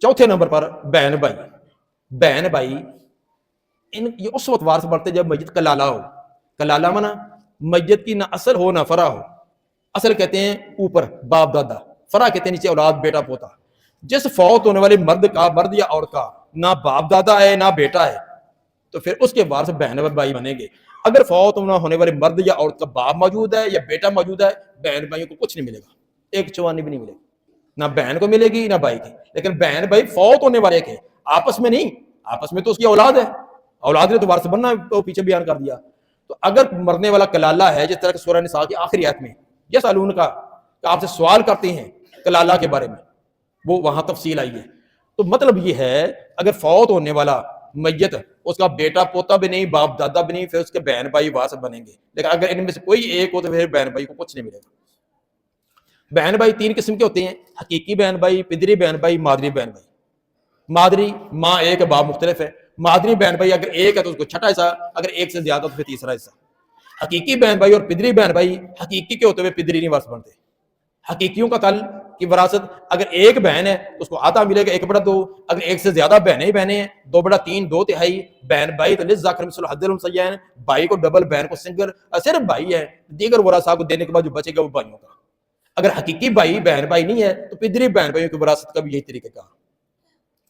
चौथे नंबर पर बहन भाई। बहन भाई ये उस वक्त वारस बनते जब मैयत कलाला हो। कलाला माना मैयत की ना असल हो ना फरा हो। असल कहते हैं ऊपर बाप दादा, फरा कहते हैं नीचे औलाद बेटा पोता। जिस फौत होने वाले मर्द का, मर्द या औरत का ना बाप दादा है ना बेटा है, तो फिर उसके वारस बहन और भाई बनेंगे। अगर फौत होने वाले मर्द या औरत का बाप मौजूद है या बेटा मौजूद है, बहन भाइयों को कुछ नहीं मिलेगा, एक चवानी भी नहीं मिलेगी, ना बहन को मिलेगी ना भाई की। लेकिन बहन भाई फौत होने वाले के आपस में नहीं, आपस में तो उसकी औलाद है, औलाद ने तो वारस बनना, तो पीछे बयान कर दिया। तो अगर मरने वाला कलाला है, जिस तरह सूरह निसा की आखिरी आयत में यस अलून का आपसे सवाल करते हैं कलाला के बारे में, वो वहां तफसील आई है। तो मतलब ये है अगर फौत होने वाला मैयत उसका बेटा पोता भी नहीं, बाप दादा भी नहीं, फिर उसके बहन भाई वारस बनेंगे। लेकिन अगर इनमें से कोई एक हो तो फिर बहन भाई को कुछ नहीं मिलेगा। बहन भाई तीन किस्म के होते हैं, हकीकी बहन भाई, पिदरी बहन भाई, मादरी बहन भाई। मादरी माँ एक बाप मुख्तलिफ है। मादरी बहन भाई अगर एक है तो उसको छठा हिस्सा, अगर एक से ज्यादा तो फिर तीसरा हिस्सा। हकीकी बहन भाई और पिदरी बहन भाई, हकीकी के होते हुए पिदरी नहीं वारस बनते। हकीकियों का कल की वरासत अगर एक बहन है तो उसको आधा मिलेगा 1/2, अगर एक से ज्यादा बहनें ही बहनें हैं 2/3, 2/3। बहन भाई तो लिज़्ज़ाकर मिस्लु हज़्ज़िल उन्सयैन, भाई को डबल बहन को सिंगल, सिर्फ भाई है, दीगर वरासा को देने के बाद जो बचेगा वो भाइयों का। अगर हकीकी भाई बहन भाई नहीं है तो पिदरी बहन भाइयों की वरासत का भी यही तरीका।